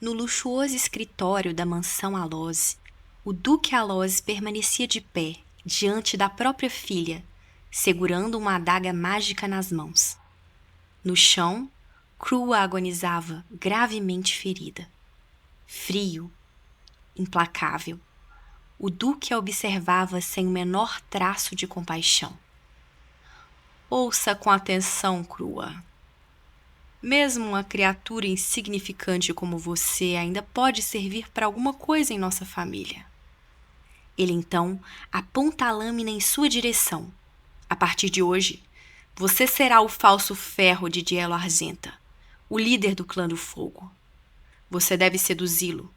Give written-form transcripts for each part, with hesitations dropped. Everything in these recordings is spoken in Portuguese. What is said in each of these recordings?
No luxuoso escritório da mansão Alloz, o Duque Alloz permanecia de pé diante da própria filha, segurando uma adaga mágica nas mãos. No chão, Crua agonizava, gravemente ferida. Frio, implacável, o Duque a observava sem o menor traço de compaixão. Ouça com atenção, Crua. Mesmo uma criatura insignificante como você ainda pode servir para alguma coisa em nossa família. Ele então aponta a lâmina em sua direção. A partir de hoje, você será o falso ferro de Dielo Arzenta, o líder do clã do fogo. Você deve seduzi-lo,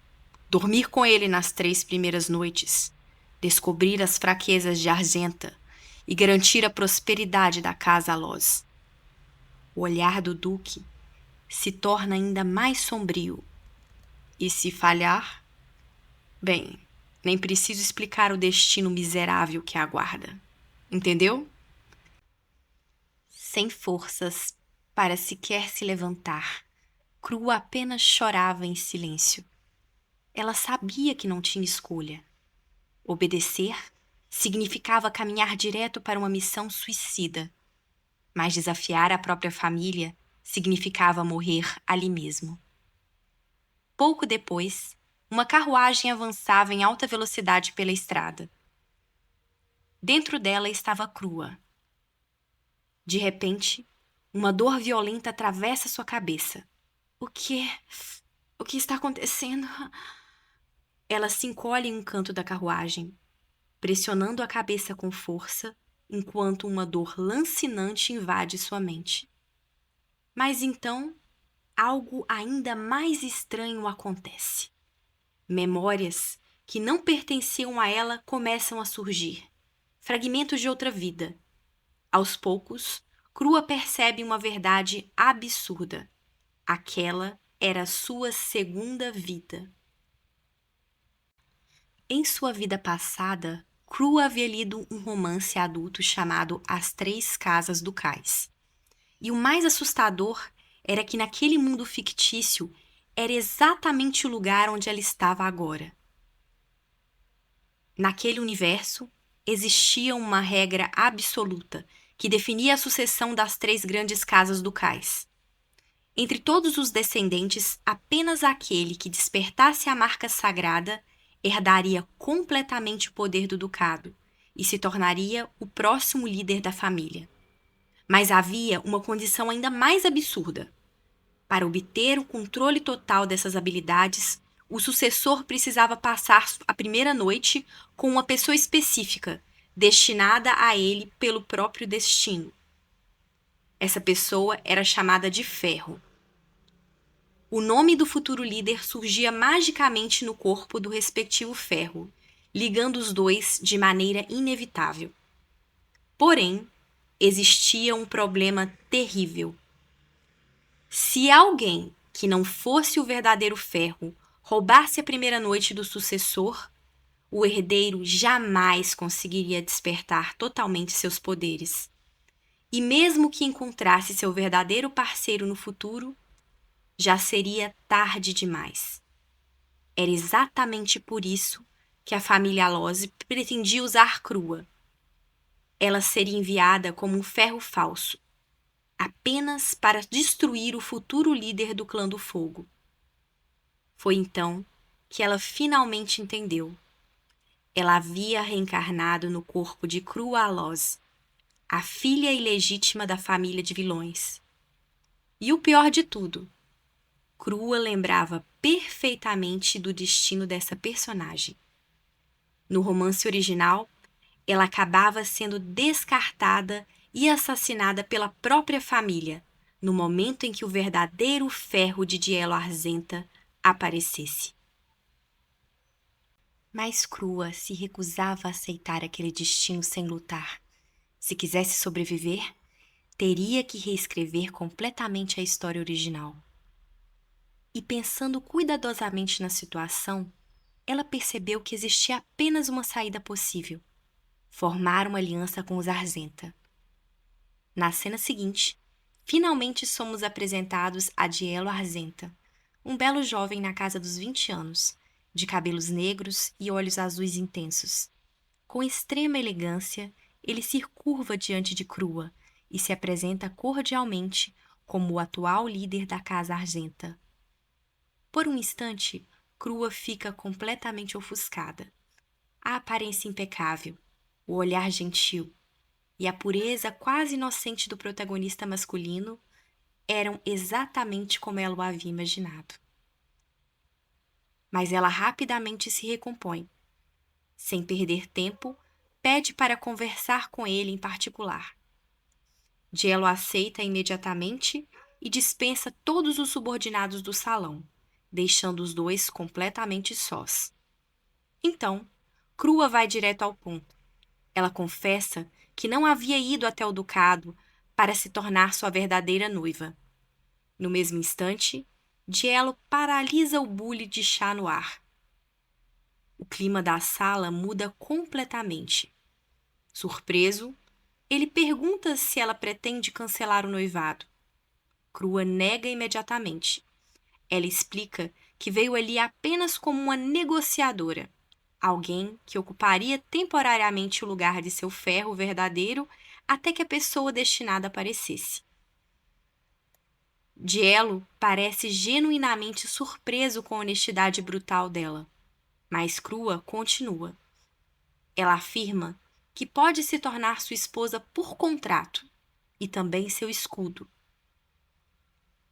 dormir com ele nas 3 primeiras noites, descobrir as fraquezas de Arzenta e garantir a prosperidade da casa Alloz. O olhar do Duque se torna ainda mais sombrio. E se falhar? Bem, nem preciso explicar o destino miserável que a aguarda. Entendeu? Sem forças para sequer se levantar, Crua apenas chorava em silêncio. Ela sabia que não tinha escolha. Obedecer significava caminhar direto para uma missão suicida, mas desafiar a própria família significava morrer ali mesmo. Pouco depois, uma carruagem avançava em alta velocidade pela estrada. Dentro dela estava Crua. De repente, uma dor violenta atravessa sua cabeça. O que está acontecendo? Ela se encolhe em um canto da carruagem, pressionando a cabeça com força, enquanto uma dor lancinante invade sua mente. Mas então, algo ainda mais estranho acontece. Memórias que não pertenciam a ela começam a surgir. Fragmentos de outra vida. Aos poucos, Crua percebe uma verdade absurda. Aquela era sua segunda vida. Em sua vida passada, Crua havia lido um romance adulto chamado As 3 Casas do Cais. E o mais assustador era que naquele mundo fictício era exatamente o lugar onde ela estava agora. Naquele universo, existia uma regra absoluta que definia a sucessão das 3 grandes casas ducais. Entre todos os descendentes, apenas aquele que despertasse a marca sagrada herdaria completamente o poder do ducado e se tornaria o próximo líder da família. Mas havia uma condição ainda mais absurda. Para obter o controle total dessas habilidades, o sucessor precisava passar a primeira noite com uma pessoa específica, destinada a ele pelo próprio destino. Essa pessoa era chamada de Ferro. O nome do futuro líder surgia magicamente no corpo do respectivo ferro, ligando os dois de maneira inevitável. Porém, existia um problema terrível. Se alguém que não fosse o verdadeiro ferro roubasse a primeira noite do sucessor, o herdeiro jamais conseguiria despertar totalmente seus poderes. E mesmo que encontrasse seu verdadeiro parceiro no futuro, já seria tarde demais. Era exatamente por isso que a família Alloz pretendia usar Crua. Ela seria enviada como um ferro falso, apenas para destruir o futuro líder do clã do fogo. Foi então que ela finalmente entendeu. Ela havia reencarnado no corpo de Crua Alloz, a filha ilegítima da família de vilões. E o pior de tudo, Crua lembrava perfeitamente do destino dessa personagem. No romance original, ela acabava sendo descartada e assassinada pela própria família, no momento em que o verdadeiro ferro de Dielo Arzenta aparecesse. Mas Crua se recusava a aceitar aquele destino sem lutar. Se quisesse sobreviver, teria que reescrever completamente a história original. E pensando cuidadosamente na situação, ela percebeu que existia apenas uma saída possível: formar uma aliança com os Arzenta. Na cena seguinte, finalmente somos apresentados a Dielo Arzenta, um belo jovem na casa dos 20 anos, de cabelos negros e olhos azuis intensos. Com extrema elegância, ele se curva diante de Crua e se apresenta cordialmente como o atual líder da Casa Argenta. Por um instante, Crua fica completamente ofuscada. A aparência impecável, o olhar gentil e a pureza quase inocente do protagonista masculino eram exatamente como ela o havia imaginado. Mas ela rapidamente se recompõe. Sem perder tempo, pede para conversar com ele em particular. Dielo aceita imediatamente e dispensa todos os subordinados do salão, deixando os dois completamente sós. Então, Crua vai direto ao ponto. Ela confessa que não havia ido até o ducado para se tornar sua verdadeira noiva. No mesmo instante, Dielo paralisa o bule de chá no ar. O clima da sala muda completamente. Surpreso, ele pergunta se ela pretende cancelar o noivado. Crua nega imediatamente. Ela explica que veio ali apenas como uma negociadora, alguém que ocuparia temporariamente o lugar de seu ferro verdadeiro até que a pessoa destinada aparecesse. Dielo parece genuinamente surpreso com a honestidade brutal dela, mas Crua continua. Ela afirma que pode se tornar sua esposa por contrato e também seu escudo.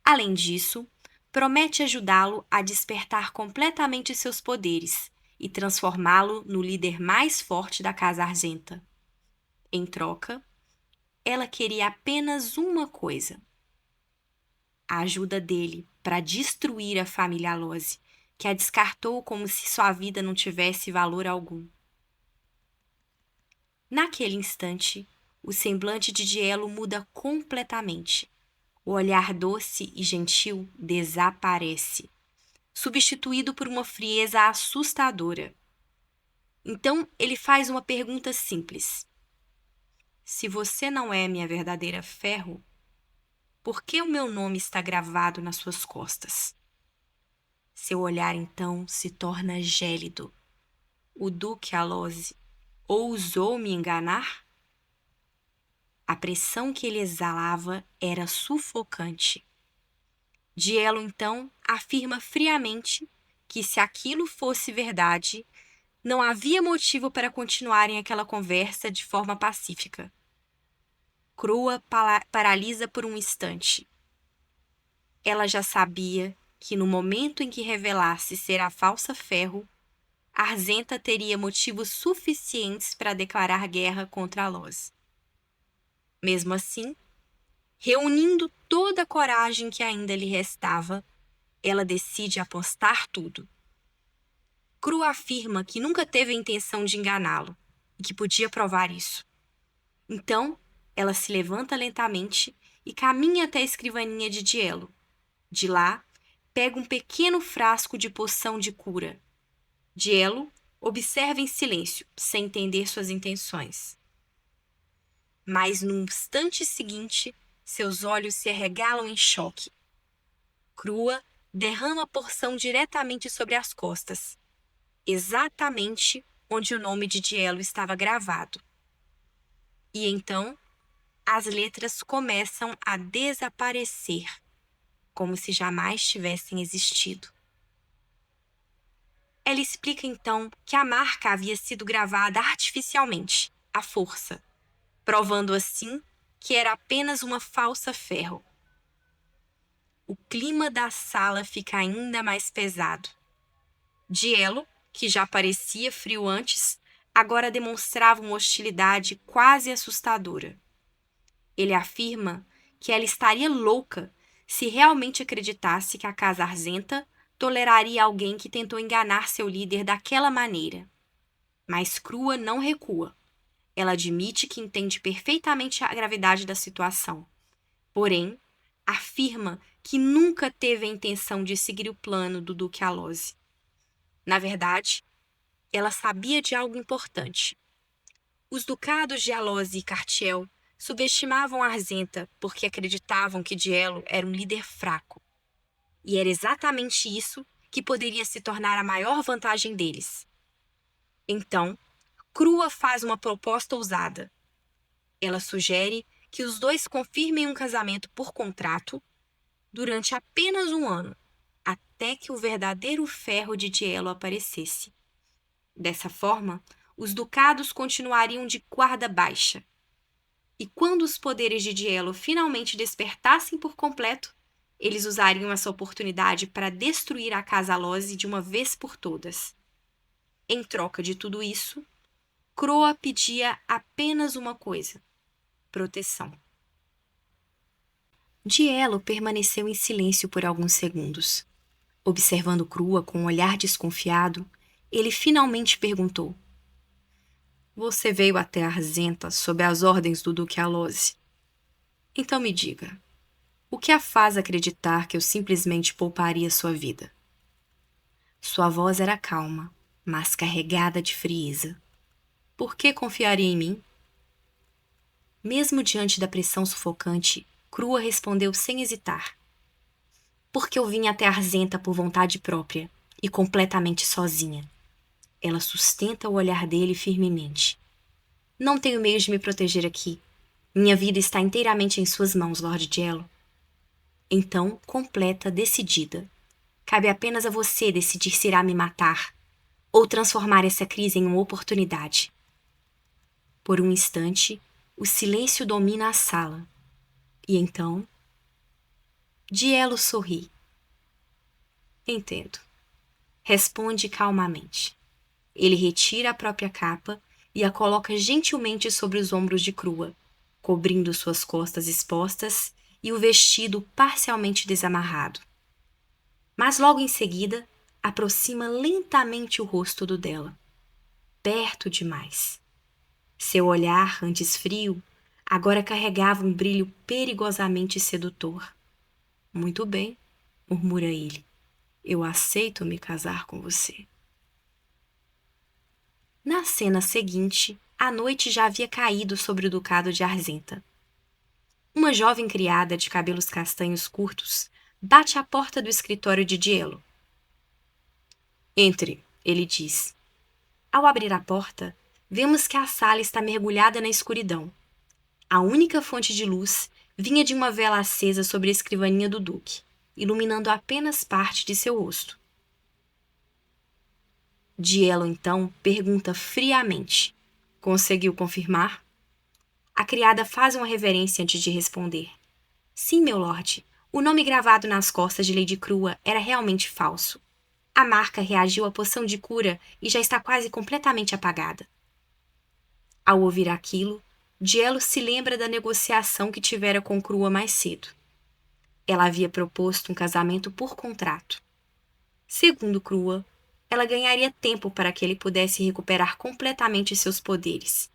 Além disso, promete ajudá-lo a despertar completamente seus poderes e transformá-lo no líder mais forte da Casa Argenta. Em troca, ela queria apenas uma coisa: a ajuda dele para destruir a família Alose, que a descartou como se sua vida não tivesse valor algum. Naquele instante, o semblante de Dielo muda completamente. O olhar doce e gentil desaparece, substituído por uma frieza assustadora. Então, ele faz uma pergunta simples: se você não é minha verdadeira ferro, por que o meu nome está gravado nas suas costas? Seu olhar, então, se torna gélido. O Duque Alose ousou me enganar? A pressão que ele exalava era sufocante. Dielo, então, afirma friamente que, se aquilo fosse verdade, não havia motivo para continuarem aquela conversa de forma pacífica. Crua paralisa por um instante. Ela já sabia que, no momento em que revelasse ser a falsa ferro, Argenta teria motivos suficientes para declarar guerra contra Alose. Mesmo assim, reunindo toda a coragem que ainda lhe restava, ela decide apostar tudo. Crua afirma que nunca teve a intenção de enganá-lo e que podia provar isso. Então, ela se levanta lentamente e caminha até a escrivaninha de Dielo. De lá, pega um pequeno frasco de poção de cura. Dielo observa em silêncio, sem entender suas intenções. Mas no instante seguinte, seus olhos se arregalam em choque. Crua derrama a porção diretamente sobre as costas, exatamente onde o nome de Dielo estava gravado. E então, as letras começam a desaparecer, como se jamais tivessem existido. Ela explica então que a marca havia sido gravada artificialmente, à força, provando assim que era apenas uma falsa ferro. O clima da sala fica ainda mais pesado. Dielo, que já parecia frio antes, agora demonstrava uma hostilidade quase assustadora. Ele afirma que ela estaria louca se realmente acreditasse que a Casa Argenta toleraria alguém que tentou enganar seu líder daquela maneira. Mas Crua não recua. Ela admite que entende perfeitamente a gravidade da situação. Porém, afirma que nunca teve a intenção de seguir o plano do Duque Alose. Na verdade, ela sabia de algo importante. Os ducados de Alose e Cartiel subestimavam Argenta porque acreditavam que Dielo era um líder fraco. E era exatamente isso que poderia se tornar a maior vantagem deles. Então, Crua faz uma proposta ousada. Ela sugere que os dois confirmem um casamento por contrato durante apenas um ano, até que o verdadeiro ferro de Dielo aparecesse. Dessa forma, os ducados continuariam de guarda baixa. E quando os poderes de Dielo finalmente despertassem por completo, eles usariam essa oportunidade para destruir a Casa Lose de uma vez por todas. Em troca de tudo isso, Croa pedia apenas uma coisa: proteção. Dielo permaneceu em silêncio por alguns segundos. Observando Crua com um olhar desconfiado, ele finalmente perguntou: Você veio até Arzenta sob as ordens do Duque Alose. Então me diga, o que a faz acreditar que eu simplesmente pouparia sua vida? Sua voz era calma, mas carregada de frieza. Por que confiaria em mim? Mesmo diante da pressão sufocante, Crua respondeu sem hesitar. Porque eu vim até Arzenta por vontade própria e completamente sozinha. Ela sustenta o olhar dele firmemente. Não tenho meios de me proteger aqui. Minha vida está inteiramente em suas mãos, Lord Dielo. Então, completa, decidida. Cabe apenas a você decidir se irá me matar ou transformar essa crise em uma oportunidade. Por um instante, o silêncio domina a sala. E então, Dielo sorri. Entendo. Responde calmamente. Ele retira a própria capa e a coloca gentilmente sobre os ombros de Crua, cobrindo suas costas expostas e o vestido parcialmente desamarrado. Mas logo em seguida, aproxima lentamente o rosto do dela. Perto demais. Seu olhar, antes frio, agora carregava um brilho perigosamente sedutor. Muito bem, murmura ele. Eu aceito me casar com você. Na cena seguinte, a noite já havia caído sobre o ducado de Arzenta. Uma jovem criada de cabelos castanhos curtos bate à porta do escritório de Dielo. Entre, ele diz. Ao abrir a porta, vemos que a sala está mergulhada na escuridão. A única fonte de luz vinha de uma vela acesa sobre a escrivaninha do duque, iluminando apenas parte de seu rosto. Dielo, então, pergunta friamente. Conseguiu confirmar? A criada faz uma reverência antes de responder. Sim, meu lorde. O nome gravado nas costas de Lady Crua era realmente falso. A marca reagiu à poção de cura e já está quase completamente apagada. Ao ouvir aquilo, Dielo se lembra da negociação que tivera com Crua mais cedo. Ela havia proposto um casamento por contrato. Segundo Crua, ela ganharia tempo para que ele pudesse recuperar completamente seus poderes,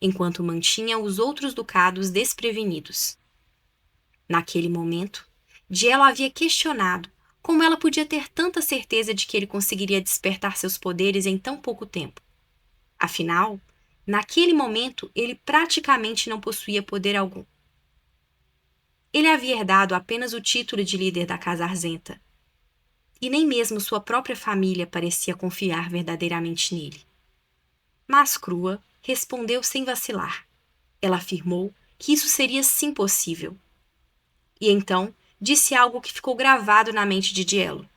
enquanto mantinha os outros ducados desprevenidos. Naquele momento, Dielo havia questionado como ela podia ter tanta certeza de que ele conseguiria despertar seus poderes em tão pouco tempo. Afinal, naquele momento, ele praticamente não possuía poder algum. Ele havia herdado apenas o título de líder da Casa Arzenta, e nem mesmo sua própria família parecia confiar verdadeiramente nele. Mas Crua respondeu sem vacilar. Ela afirmou que isso seria sim possível. E então disse algo que ficou gravado na mente de Dielo.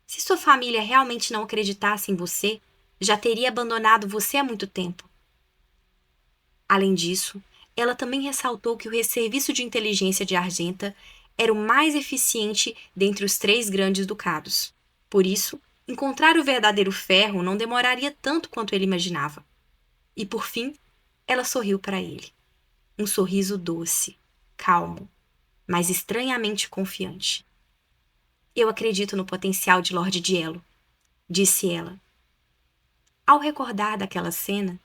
Se sua família realmente não acreditasse em você, já teria abandonado você há muito tempo. Além disso, ela também ressaltou que o serviço de inteligência de Arzenta era o mais eficiente dentre os 3 grandes ducados. Por isso, encontrar o verdadeiro ferro não demoraria tanto quanto ele imaginava. E, por fim, ela sorriu para ele. Um sorriso doce, calmo, mas estranhamente confiante. Eu acredito no potencial de Lord Dielo, disse ela. Ao recordar daquela cena,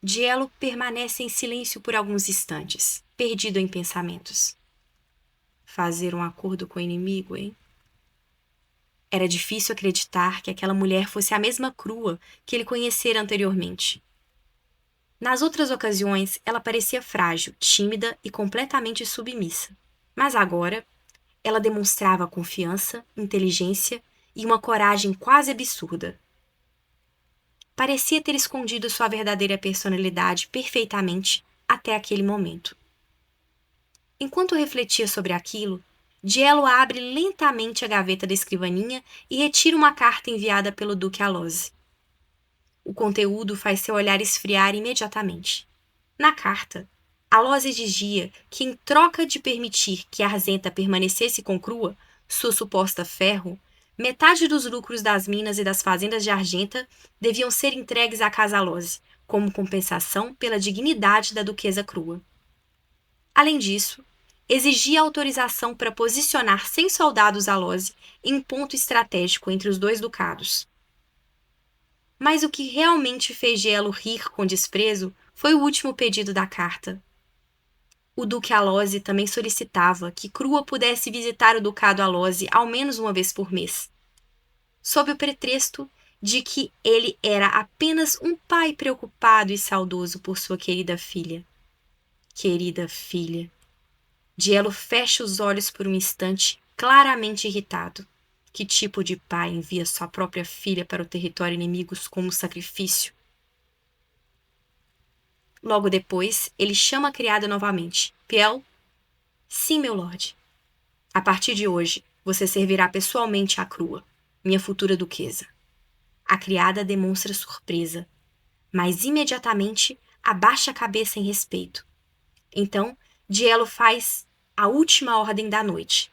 Dielo permanece em silêncio por alguns instantes, perdido em pensamentos. Fazer um acordo com o inimigo, hein? Era difícil acreditar que aquela mulher fosse a mesma Crua que ele conhecera anteriormente. Nas outras ocasiões, ela parecia frágil, tímida e completamente submissa. Mas agora, Ela demonstrava confiança, inteligência e uma coragem quase absurda. Parecia ter escondido sua verdadeira personalidade perfeitamente até aquele momento. Enquanto refletia sobre aquilo, Dielo abre lentamente a gaveta da escrivaninha e retira uma carta enviada pelo Duque Alose. O conteúdo faz seu olhar esfriar imediatamente. Na carta, Alose dizia que, em troca de permitir que Arzenta permanecesse com Crua, sua suposta ferro, metade dos lucros das minas e das fazendas de Argenta deviam ser entregues à casa Alose, como compensação pela dignidade da duquesa Crua. Além disso, exigia autorização para posicionar 100 soldados Alose em um ponto estratégico entre os dois ducados. Mas o que realmente fez Dielo rir com desprezo foi o último pedido da carta. O Duque Alose também solicitava que Crua pudesse visitar o Ducado Alose ao menos uma vez por mês, sob o pretexto de que ele era apenas um pai preocupado e saudoso por sua querida filha. Querida filha. Dielo fecha os olhos por um instante, claramente irritado. Que tipo de pai envia sua própria filha para o território inimigo como sacrifício? Logo depois, ele chama a criada novamente. Piel? Sim, meu lorde. A partir de hoje, você servirá pessoalmente à Crua, minha futura duquesa. A criada demonstra surpresa, mas imediatamente abaixa a cabeça em respeito. Então, Dielo faz a última ordem da noite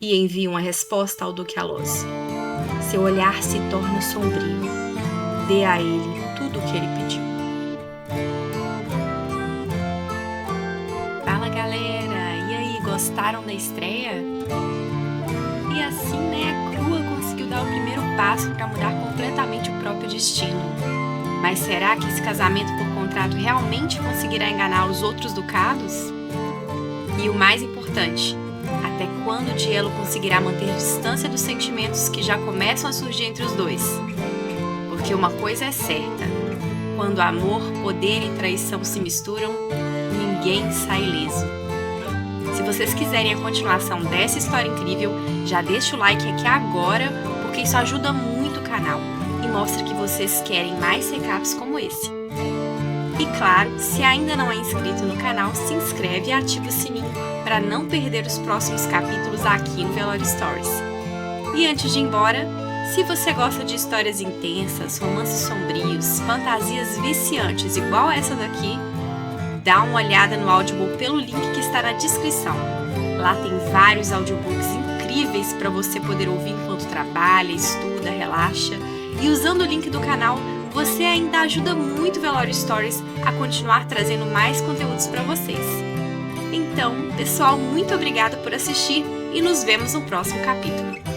e envia uma resposta ao Duque Alose. Seu olhar se torna sombrio. Dê a ele tudo o que ele pediu. Fala, galera! E aí, gostaram da estreia? E assim, a Crua conseguiu dar o primeiro passo para mudar completamente o próprio destino. Mas será que esse casamento por contrato realmente conseguirá enganar os outros ducados? E o mais importante, até quando Dielo conseguirá manter distância dos sentimentos que já começam a surgir entre os dois? Porque uma coisa é certa, quando amor, poder e traição se misturam, ninguém sai ileso. Se vocês quiserem a continuação dessa história incrível, já deixa o like aqui agora, porque isso ajuda muito o canal e mostra que vocês querem mais recaps como esse. E claro, se ainda não é inscrito no canal, se inscreve e ativa o sininho para não perder os próximos capítulos aqui no Velório Stories. E antes de ir embora, se você gosta de histórias intensas, romances sombrios, fantasias viciantes igual essa daqui, dá uma olhada no audiobook pelo link que está na descrição. Lá tem vários audiobooks incríveis para você poder ouvir enquanto trabalha, estuda, relaxa. E usando o link do canal, você ainda ajuda muito o Velório Stories a continuar trazendo mais conteúdos para vocês. Então, pessoal, muito obrigada por assistir e nos vemos no próximo capítulo.